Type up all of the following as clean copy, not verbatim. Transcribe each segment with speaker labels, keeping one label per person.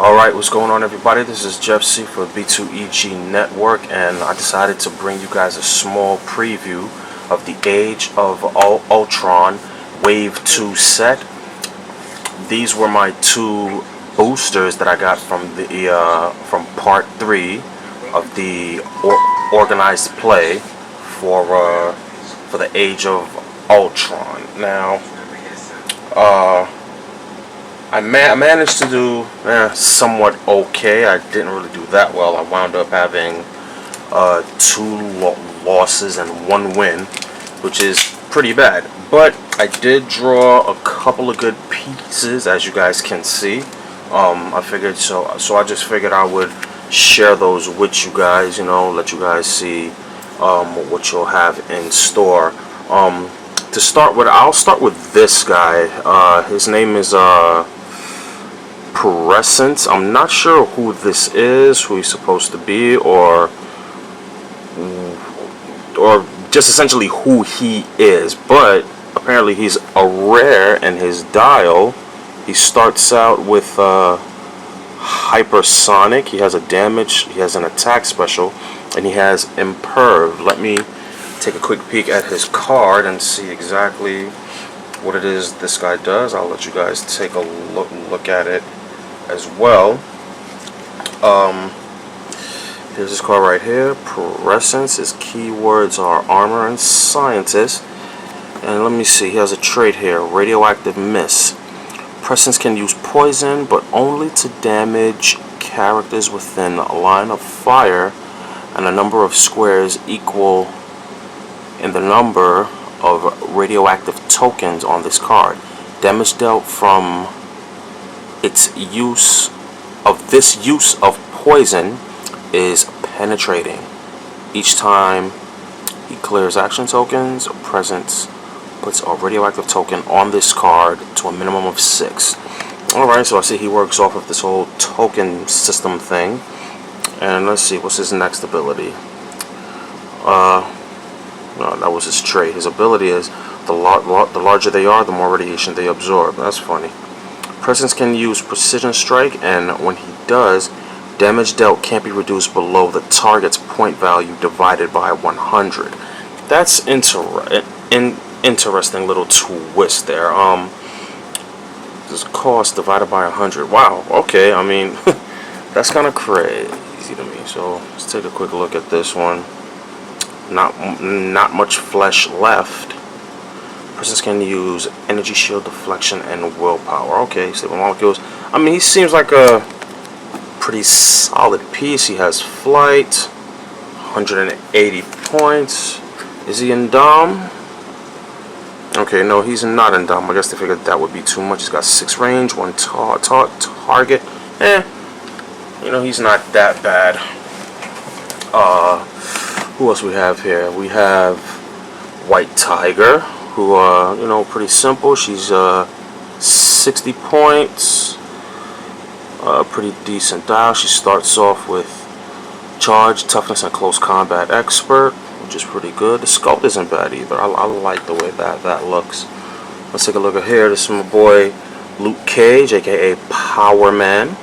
Speaker 1: Alright, what's going on, everybody? This is Jeff C for B2EG Network, and I decided to bring you guys a small preview of the Age of Ultron Wave 2 set. These were my two boosters that I got from the from Part 3 of the organized play for the Age of Ultron. Now, I managed to do somewhat okay. I didn't really do that well. I wound up having 2 losses and 1 win, which is pretty bad. But I did draw a couple of good pieces, as you guys can see. I figured so I just figured I would share those with you guys. Let you guys see what you'll have in store. To start with, I'll start with this guy. His name is Prescence. I'm not sure who this is, who he's supposed to be, or just essentially who he is. But apparently he's a rare in his dial. He starts out with hypersonic. He has a damage. He has an attack special, and he has imperv. Let me take a quick peek at his card and see exactly what it is this guy does. I'll let you guys take a look at it as well. Here's his card right here. Prescence. His keywords are armor and scientist. And let me see, he has a trait here, radioactive miss. Prescence can use poison, but only to damage characters within a line of fire, and a number of squares equal in the number of radioactive tokens on this card. Damage dealt from its use of poison is penetrating. Each time he clears action tokens, Presence puts a radioactive token on this card to a minimum of 6. Alright, so I see he works off of this whole token system thing. And let's see, what's his next ability? No, that was his trait. His ability is the larger they are, the more radiation they absorb. That's funny. Presence can use precision strike, and when he does, damage dealt can't be reduced below the target's point value divided by 100. That's interesting little twist there. This cost divided by 100. Wow. Okay. I mean, that's kind of crazy to me. So let's take a quick look at this one. Not much flesh left. Presence can use energy shield, deflection, and willpower. Okay, stable molecules. I mean, he seems like a pretty solid piece. He has flight, 180 points. Is he in Dom? Okay, no, he's not in Dom. I guess they figured that would be too much. He's got 6 range, 1 target. He's not that bad. Who else we have here? We have White Tiger, who, pretty simple. She's 60 points. Pretty decent dial. She starts off with charge, toughness, and close combat expert, which is pretty good. The sculpt isn't bad either. I like the way that looks. Let's take a look at here. This is my boy Luke Cage, aka Power Man.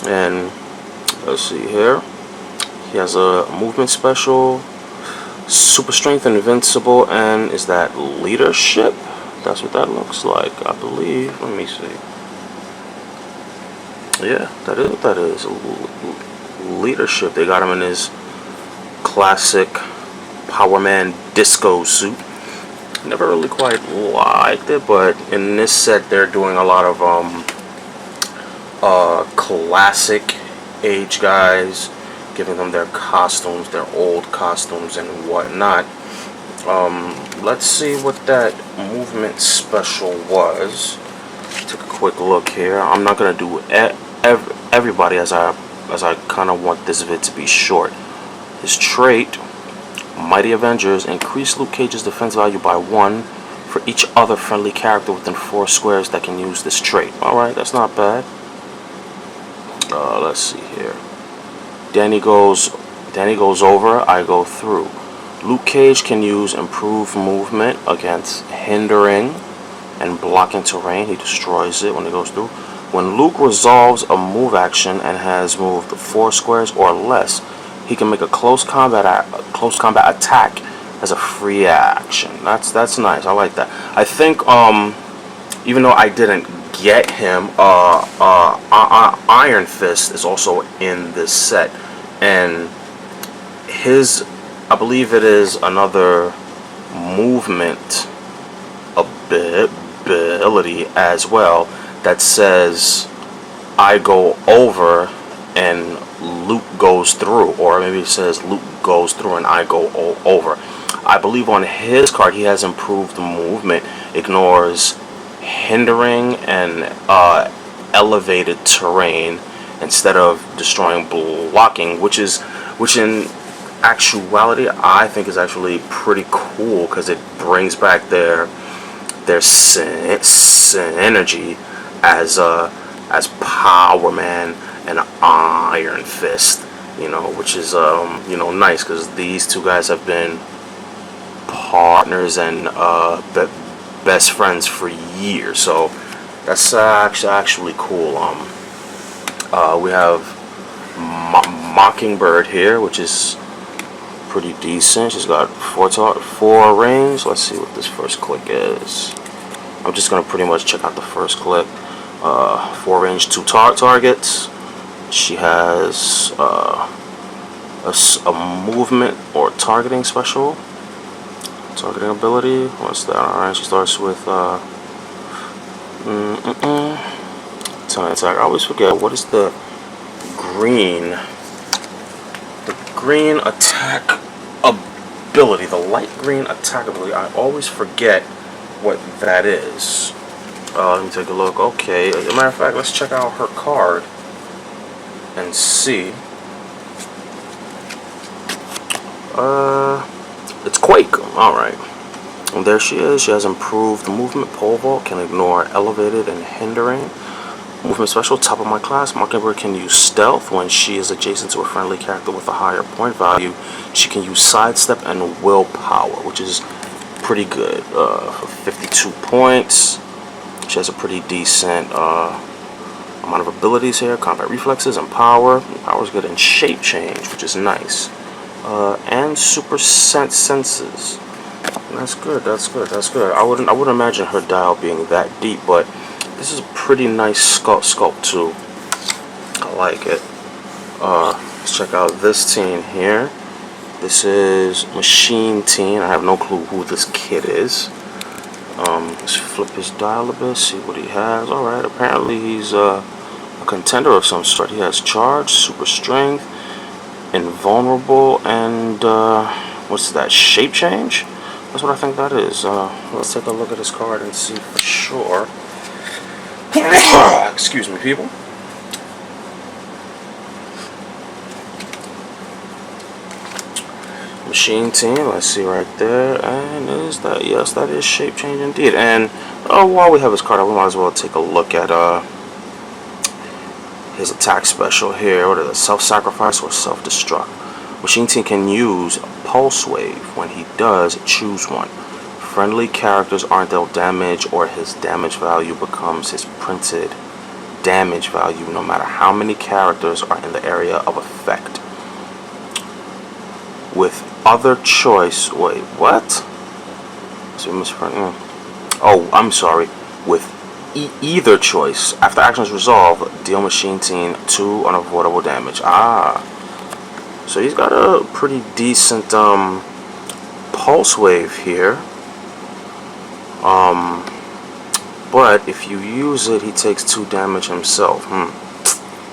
Speaker 1: And let's see here. He has a movement special, super strength, invincible, and is that leadership? That's what that looks like, I believe. Let me see. Yeah, that is what that is. Leadership. They got him in his classic Power Man disco suit. Never really quite liked it, but in this set they're doing a lot of classic age guys, giving them their costumes, their old costumes and whatnot. Let's see what that movement special was. Take a quick look here. I'm not gonna do everybody as I kind of want this vid to be short. His trait, Mighty Avengers, increase Luke Cage's defense value by 1 for each other friendly character within 4 squares that can use this trait. Alright, that's not bad. Let's see here. Danny goes over, I go through. Luke Cage can use improved movement against hindering and blocking terrain. He destroys it when he goes through. When Luke resolves a move action and has moved 4 squares or less, he can make a close combat attack as a free action. That's nice. I like that. I think even though I didn't get him, Iron Fist is also in this set, and his, I believe it is another movement ability as well that says I go over and Luke goes through, or maybe it says Luke goes through and I go over. I believe on his card he has improved movement, ignores hindering and elevated terrain instead of destroying blocking, which in actuality I think is actually pretty cool because it brings back their synergy as Power Man and Iron Fist, which is nice because these two guys have been partners and best friends for years. So that's actually cool. We have Mockingbird here, which is pretty decent. She's got 4 range. Let's see what this first click is. I'm just gonna pretty much check out the first click. 4 range, 2 targets. She has a movement or targeting special. Targeting ability. What's that? Alright, she starts with time attack. I always forget what is the green attack ability. The light green attack ability. I always forget what that is. Let me take a look. Okay, as a matter of fact, let's check out her card and see. It's Quake. Alright. And there she is. She has improved movement. Pole vault, can ignore elevated and hindering. Movement special, top of my class. Mockingbird can use stealth when she is adjacent to a friendly character with a higher point value. She can use sidestep and willpower, which is pretty good. For 52 points. She has a pretty decent amount of abilities here. Combat reflexes and power. Power is good in shape change, which is nice. And super senses. That's good. That's good. I wouldn't imagine her dial being that deep, but this is a pretty nice sculpt too. I like it. Let's check out this teen here. This is Machine Teen. I have no clue who this kid is. Let's flip his dial a bit, see what he has. Alright, apparently he's a contender of some sort. He has charge, super strength, invulnerable, and what's that? Shape change? That's what I think that is. Let's take a look at his card and see for sure. Excuse me, people. Machine Team, let's see right there. And is that, yes, that is shape change indeed. And while we have his card, we might as well take a look at his attack special here. What is it? Self-sacrifice or self-destruct. Machine Team can use Pulse Wave. When he does, choose one. Friendly characters aren't dealt damage, or his damage value becomes his printed damage value no matter how many characters are in the area of effect. With other choice, wait, what? So oh, I'm sorry. With either choice, after action is resolved, deal Machine Team 2 unavoidable damage. So he's got a pretty decent pulse wave here. But if you use it, he takes 2 damage himself.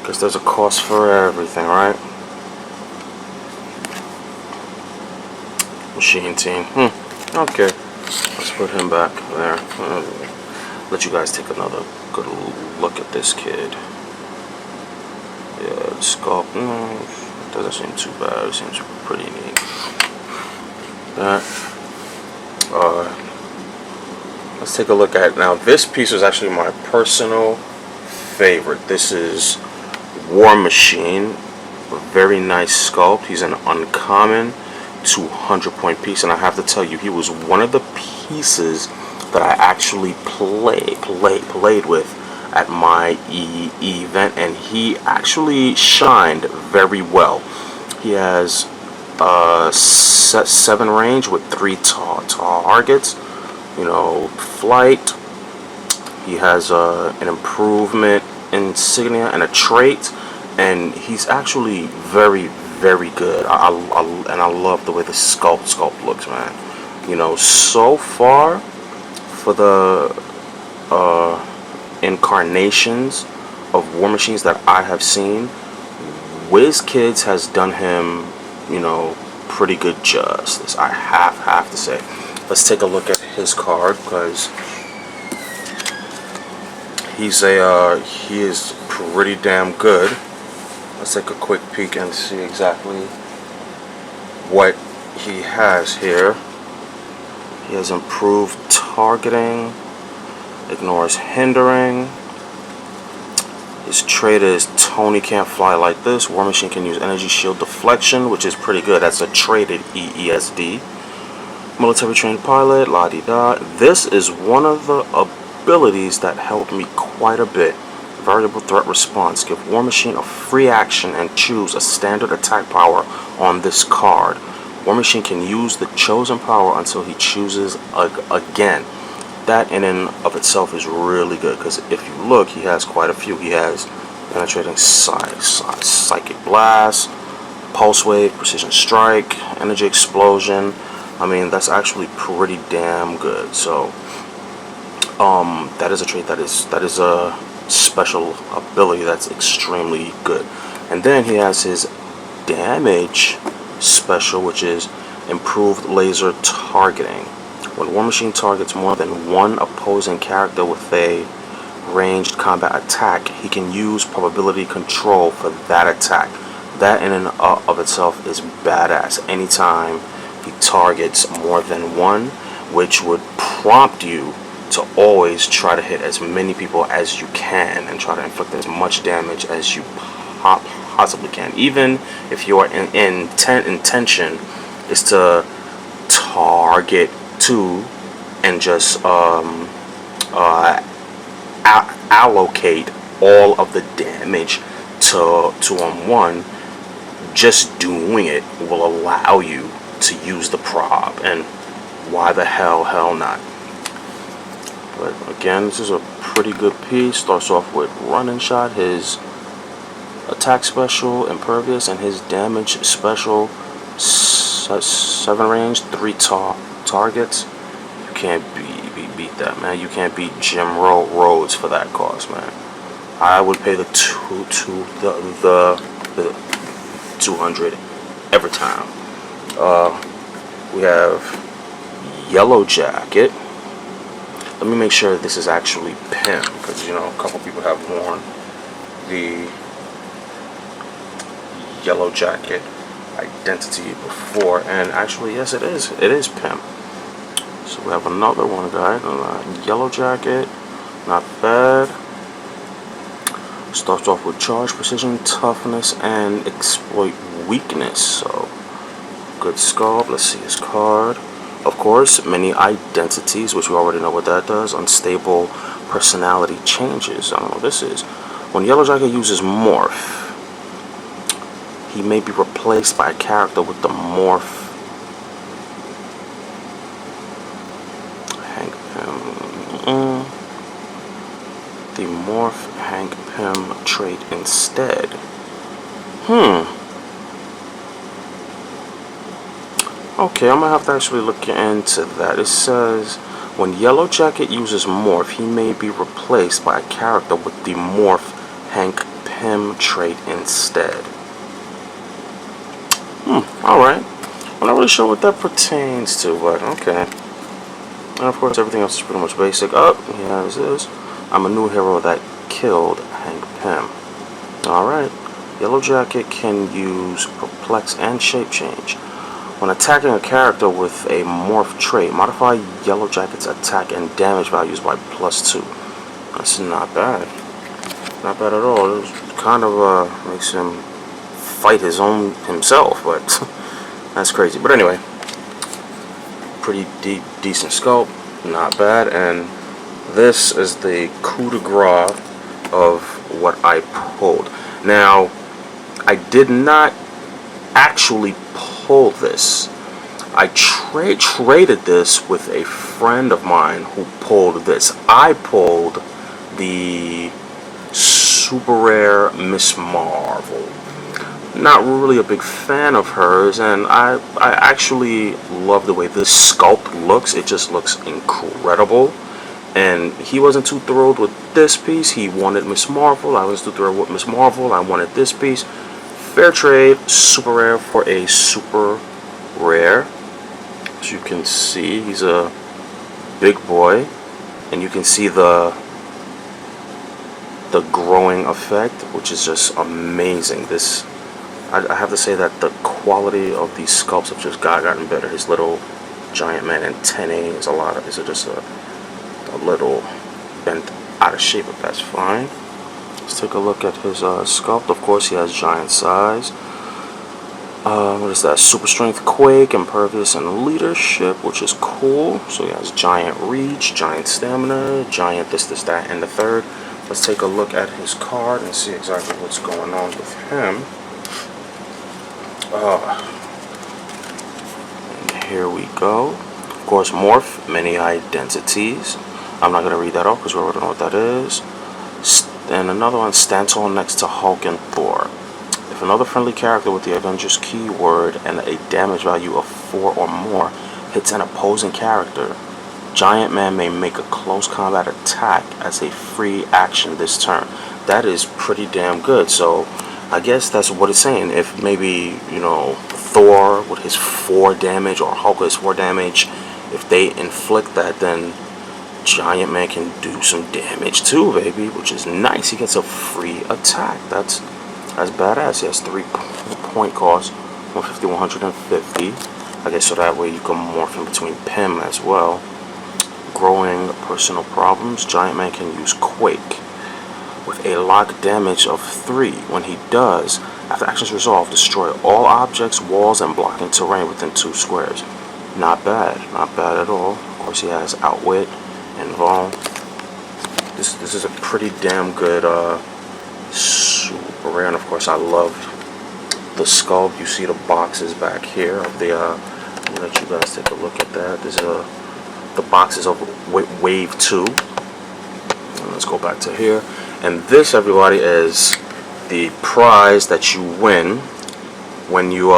Speaker 1: Because there's a cost for everything, right? Machine Team. Okay. Let's put him back there. Let you guys take another good look at this kid. Yeah, the sculpt. Doesn't seem too bad. It seems pretty neat. That. Let's take a look at it now. This piece is actually my personal favorite. This is War Machine. A very nice sculpt. He's an uncommon 200-point piece, and I have to tell you, he was one of the pieces that I actually played with at my event, and he actually shined very well. He has 7 range with 3 targets. You know, flight. He has an improvement insignia and a trait, and he's actually very good. And I love the way the sculpt looks, man. You know, so far for the incarnations of War Machines that I have seen, WizKids has done him, you know, pretty good justice. I have to say. Let's take a look at his card, because he is pretty damn good. Let's take a quick peek and see exactly what he has here. He has improved targeting, ignores hindering. His trait is Tony can't fly like this. War Machine can use energy shield deflection, which is pretty good. That's a traded ESD. Military trained pilot, la-di-da. This is one of the abilities that helped me quite a bit. Variable threat response. Give War Machine a free action and choose a standard attack power on this card. War Machine can use the chosen power until he chooses again. That in and of itself is really good, because if you look, he has quite a few. He has penetrating psychic blast, pulse wave, precision strike, energy explosion. I mean, that's actually pretty damn good. So that is a trait that is a special ability that's extremely good. And then he has his damage special, which is improved laser targeting. When War Machine targets more than one opposing character with a ranged combat attack, he can use probability control for that attack. That in and of itself is badass. Anytime he targets more than one, which would prompt you to always try to hit as many people as you can and try to inflict as much damage as you possibly can. Even if your intention is to target 2 and just allocate all of the damage to on 1, just doing it will allow you to use the prop, and why the hell not. But again, this is a pretty good piece. Starts off with running shot, his attack special impervious, and his damage special 7 range, 3 targets. You can't beat that, man. You can't beat Jim Rhodes for that cost, man. I would pay the 200 every time. We have Yellowjacket. Let me make sure this is actually Pym, because you know a couple people have worn the Yellowjacket identity before, and actually yes, it is Pym. So we have another one, guys. Yellowjacket, not bad. Starts off with charge, precision, toughness, and exploit weakness. So good sculpt. Let's see his card. Of course, many identities, which we already know what that does. Unstable personality changes. I don't know what this is. When Yellowjacket uses morph, he may be replaced by a character with the morph Hank Pym. The morph Hank Pym trait instead. Okay, I'm gonna have to actually look into that. It says when Yellowjacket uses morph, he may be replaced by a character with the morph Hank Pym trait instead. Alright. I'm not really sure what that pertains to, but okay. And of course, everything else is pretty much basic. He has this. I'm a new hero that killed Hank Pym. Alright. Yellowjacket can use perplex and shape change. When attacking a character with a morph trait, modify Yellowjacket's attack and damage values by +2. That's not bad. Not bad at all. It kind of makes him fight himself, but that's crazy. But anyway, pretty decent sculpt, not bad. And this is the coup de grace of what I pulled. Now, I did not actually pull this. I traded this with a friend of mine who pulled this. I pulled the super rare Miss Marvel. Not really a big fan of hers, and I actually love the way this sculpt looks. It just looks incredible. And he wasn't too thrilled with this piece. He wanted Miss Marvel. I was too thrilled with Miss Marvel. I wanted this piece. Fair trade, super rare for a super rare. As you can see, he's a big boy, and you can see the growing effect, which is just amazing. This, I have to say that the quality of these sculpts have just gotten better. His little giant man antennae is just a little bent out of shape, but that's fine. Let's take a look at his sculpt. Of course, he has giant size. What is that? Super strength, quake, impervious, and leadership, which is cool. So he has giant reach, giant stamina, giant this, that, and the third. Let's take a look at his card and see exactly what's going on with him. And here we go. Of course, morph, many identities. I'm not going to read that off because we already know what that is. And another one, stand tall next to Hulk and Thor. If another friendly character with the Avengers keyword and a damage value of 4 or more hits an opposing character, Giant Man may make a close combat attack as a free action this turn. That is pretty damn good. So I guess that's what it's saying. If maybe, you know, Thor with his 4 damage or Hulk with his 4 damage, if they inflict that, then Giant Man can do some damage too, baby, which is nice. He gets a free attack. That's badass. He has 3 point cost, 150, 150. I guess so that way you can morph in between Pym as well. Growing personal problems. Giant Man can use Quake with a lock damage of 3. When he does, after actions resolve, destroy all objects, walls, and blocking terrain within 2 squares. Not bad at all. Of course, he has Outwit and Vaughn. This is a pretty damn good super rare, and of course I love the sculpt. You see the boxes back here of the let me let you guys take a look at that. These are the boxes of wave 2. And let's go back to here, and this, everybody, is the prize that you win when you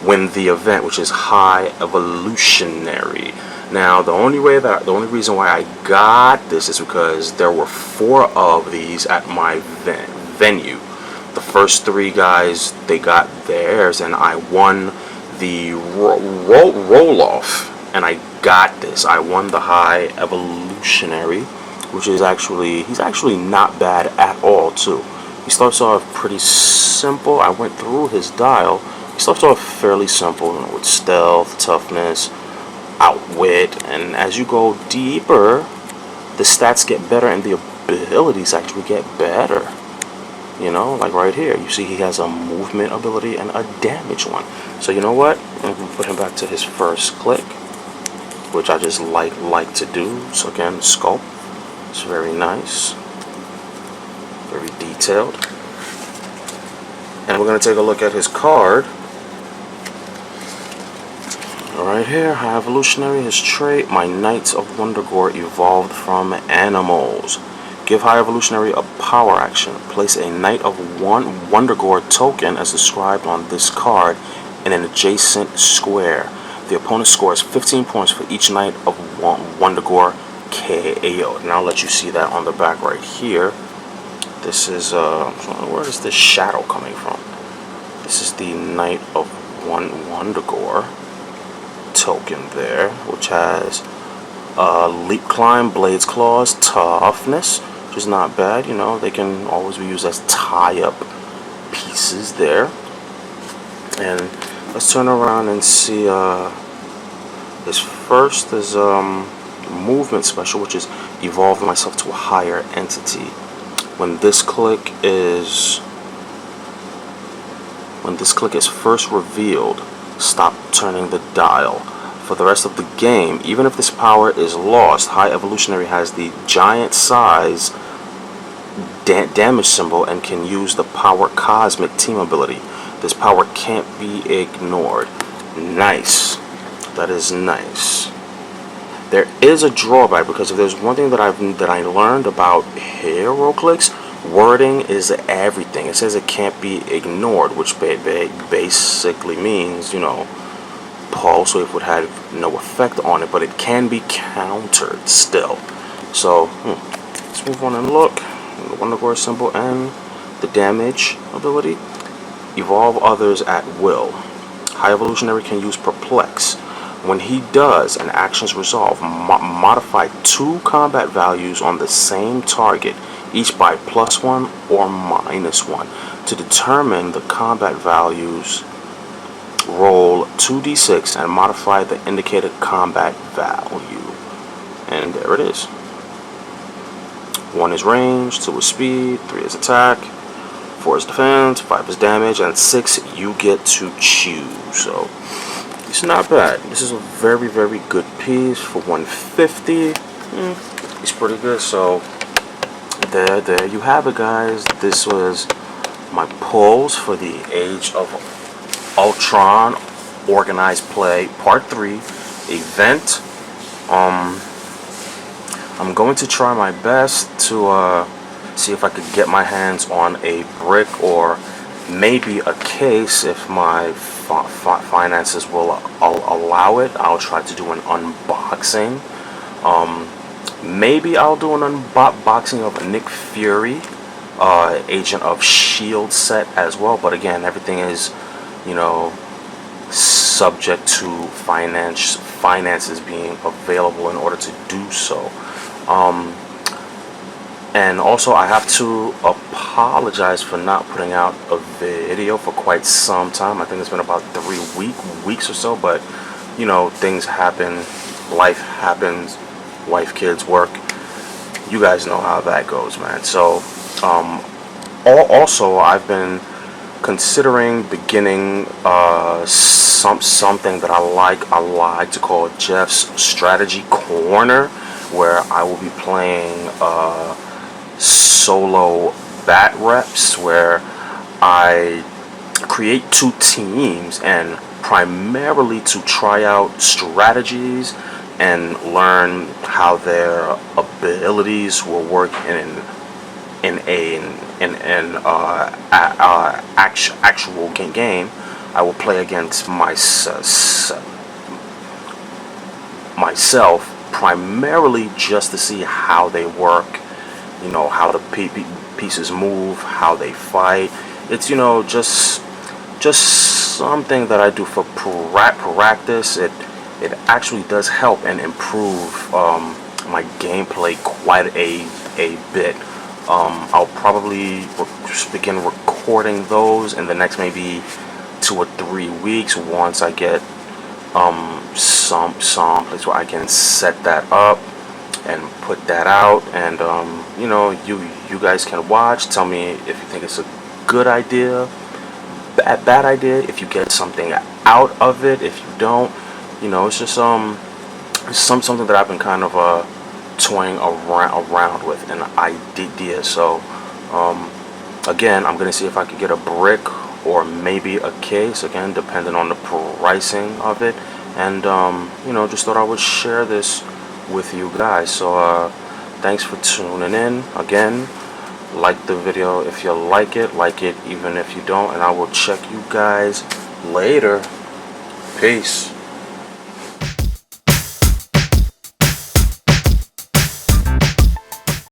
Speaker 1: win the event, which is High Evolutionary. Now, the only reason why I got this is because there were 4 of these at my venue. The first 3 guys, they got theirs, and I won the roll-off, and I got this. I won the High Evolutionary, which is he's actually not bad at all, too. He starts off pretty simple. I went through his dial. He starts off fairly simple, you know, with stealth, toughness, outwit, and as you go deeper, the stats get better and the abilities actually get better. You know, like right here, you see he has a movement ability and a damage one. So you know what? I'm gonna put him back to his first click, which I just like to do. So again, the sculpt is very nice, very detailed, and we're gonna take a look at his card. Right here, High Evolutionary, his trait, my Knights of Wundagore evolved from animals. Give High Evolutionary a power action. Place a Knight of Wundagore token as described on this card in an adjacent square. The opponent scores 15 points for each Knight of Wundagore KO. And I'll let you see that on the back right here. This is, where is this shadow coming from? This is the Knight of Wundagore token there, which has leap climb, blades claws, toughness, which is not bad. You know, they can always be used as tie-up pieces there. And let's turn around and see his first is movement special, which is evolve myself to a higher entity. When this click is first revealed, stop turning the dial. For the rest of the game, even if this power is lost, High Evolutionary has the giant size damage symbol and can use the Power Cosmic team ability. This power can't be ignored. Nice. That is nice. There is a drawback, because if there's one thing that I learned about Heroclix, wording is everything. It says it can't be ignored, which basically means, you know, Pulse Wave would have no effect on it, but it can be countered still. So let's move on and look. The Wondergore symbol and the damage ability. Evolve others at will. High Evolutionary can use Perplex. When he does, an action's resolve, modify 2 combat values on the same target, each by +1 or -1. To determine the combat values, roll 2d6 and modify the indicated combat value. And there it is. 1 is range, 2 is speed, 3 is attack, 4 is defense, 5 is damage, and 6 you get to choose. So it's not bad. This is a very, very good piece for 150. It's pretty good. So there you have it, guys. This was my polls for the Age of Ultron Organized Play Part 3 event. I'm going to try my best to see if I could get my hands on a brick or maybe a case if my finances will allow it. I'll try to do an unboxing. Maybe I'll do an unboxing of a Nick Fury Agent of S.H.I.E.L.D. set as well, but again, everything is, you know, subject to finances being available in order to do so. And also, I have to apologize for not putting out a video for quite some time. I think it's been about 3 weeks or so, but you know, things happen, life happens, wife, kids, work. You guys know how that goes, man. So also, I've been considering beginning something that I like to call Jeff's Strategy Corner, where I will be playing solo bat reps, where I create 2 teams, and primarily to try out strategies and learn how their abilities will work in actual game. I will play against myself, primarily just to see how they work, you know, how the pieces move, how they fight. It's, you know, just something that I do for practice. It actually does help and improve my gameplay quite a bit. I'll probably begin recording those in the next maybe 2 or 3 weeks once I get some place where I can set that up and put that out, and you know, you guys can watch, tell me if you think it's a good idea, bad idea, if you get something out of it, if you don't, you know, it's just something that I've been kind of toying around with an idea. So again, I'm gonna see if I could get a brick or maybe a case, again depending on the pricing of it, and you know, just thought I would share this with you guys. So thanks for tuning in. Again, like the video if you like it even if you don't, and I will check you guys later. Peace.